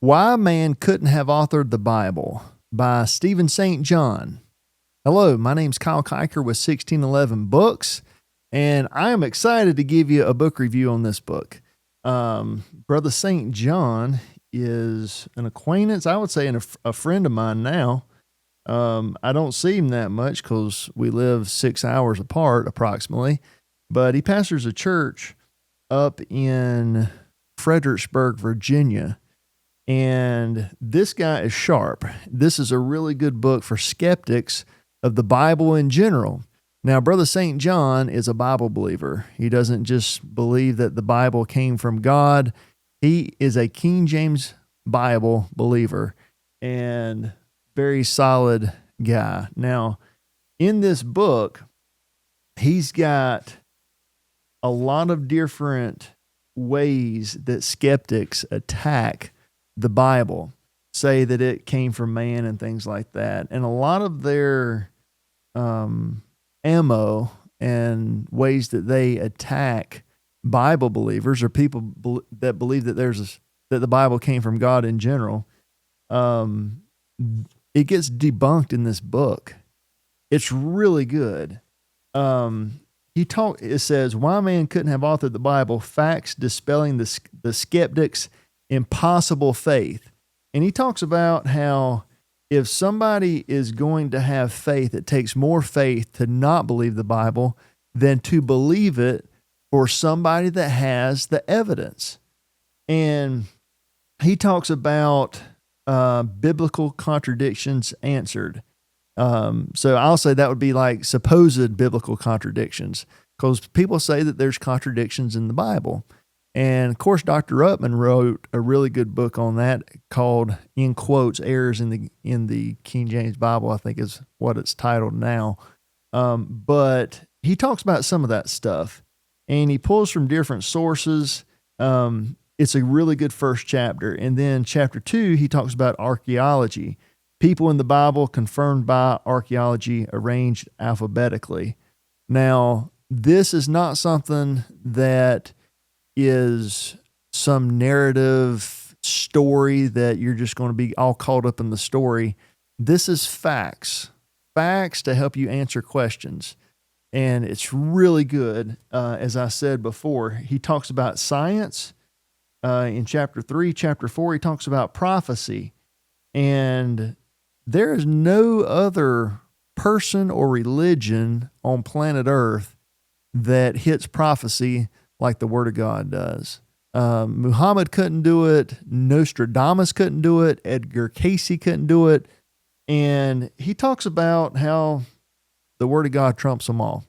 Why Man Couldn't Have Authored the Bible by Stephen St. John. Hello, my name's Kyle Kiker with 1611 Books, and I am excited to give you a book review on this book. Brother St. John is an acquaintance, I would say, and a friend of mine now. I don't see him that much because we live 6 hours apart approximately, but he pastors a church up in Fredericksburg, Virginia. And this guy is sharp. This is a really good book for skeptics of the Bible in general. Now, Brother St. John is a Bible believer. He doesn't just believe that the Bible came from God. He is a King James Bible believer and very solid guy. Now, in this book, he's got a lot of different ways that skeptics attack the Bible, say that it came from man and things like that. And a lot of their ammo and ways that they attack Bible believers or people that believe that that the Bible came from God in general, it gets debunked in this book. It's really good. It says, why man couldn't have authored the Bible, facts dispelling the skeptics' impossible faith. And he talks about how if somebody is going to have faith, it takes more faith to not believe the Bible than to believe it for somebody that has the evidence. And he talks about biblical contradictions answered. So I'll say that would be like supposed biblical contradictions, because people say that there's contradictions in the Bible. And of course, Dr. Upman wrote a really good book on that called, in quotes, Errors in the King James Bible, I think is what it's titled now. But he talks about some of that stuff, and he pulls from different sources. It's a really good first chapter. And then chapter 2, he talks about archaeology. People in the Bible confirmed by archaeology, arranged alphabetically. Now, this is not something that is some narrative story that you're just going to be all caught up in the story. This is facts to help you answer questions. And it's really good. As I said before, he talks about science in chapter 3. Chapter 4, he talks about prophecy. And there is no other person or religion on planet Earth that hits prophecy like the Word of God does. Muhammad couldn't do it. Nostradamus couldn't do it. Edgar Cayce couldn't do it. And he talks about how the Word of God trumps them all.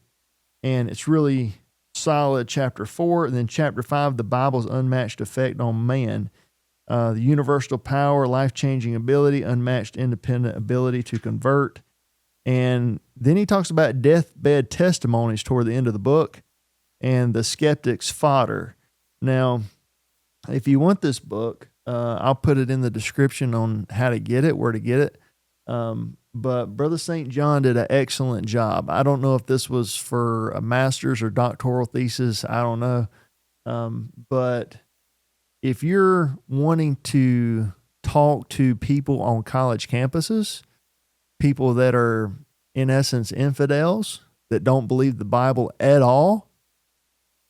And it's really solid. Chapter 4. And then chapter 5, the Bible's unmatched effect on man. The universal power, life-changing ability, unmatched independent ability to convert. And then he talks about deathbed testimonies toward the end of the book and the skeptic's fodder. Now, if you want this book, I'll put it in the description on how to get it, where to get it. But Brother St. John did an excellent job. I don't know if this was for a master's or doctoral thesis. I don't know. But if you're wanting to talk to people on college campuses, people that are, in essence, infidels, that don't believe the Bible at all,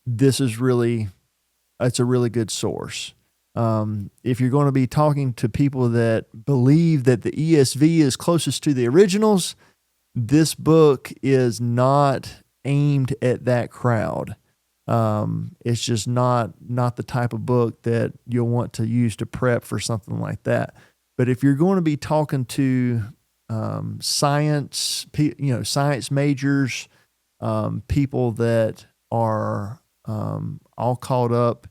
it's a really good source. If you're going to be talking to people that believe that the ESV is closest to the originals, this book is not aimed at that crowd. It's just not the type of book that you'll want to use to prep for something like that. But if you're going to be talking to science majors, people that are all caught up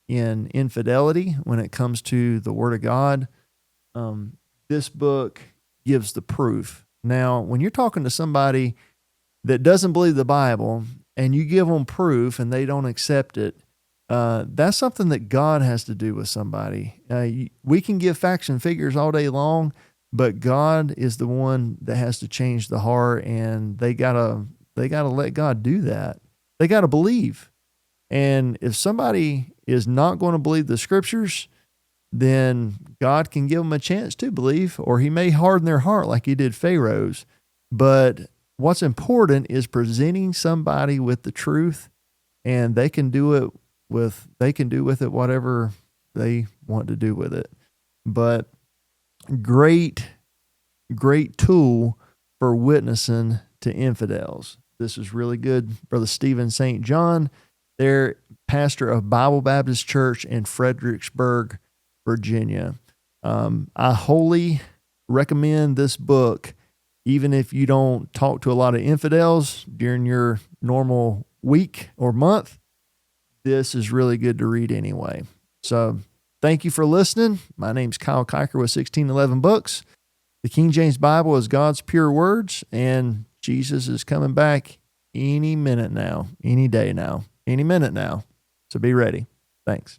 in infidelity when it comes to the Word of God, this book gives the proof. Now, when you're talking to somebody that doesn't believe the Bible and you give them proof and they don't accept it, that's something that God has to do with somebody. We can give facts and figures all day long, but God is the one that has to change the heart, and they gotta let God do that. They got to believe. And if somebody is not going to believe the scriptures, then God can give them a chance to believe, or he may harden their heart like he did Pharaoh's. But what's important is presenting somebody with the truth, and they can do with it whatever they want to do with it. But great tool for witnessing to infidels. This is really good. Brother Stephen St. John, they're pastor of Bible Baptist Church in Fredericksburg, Virginia. I wholly recommend this book, even if you don't talk to a lot of infidels during your normal week or month. This is really good to read anyway. So thank you for listening. My name's Kyle Kiker with 1611 Books. The King James Bible is God's pure words, and Jesus is coming back any minute now, any day now, any minute now. So be ready. Thanks.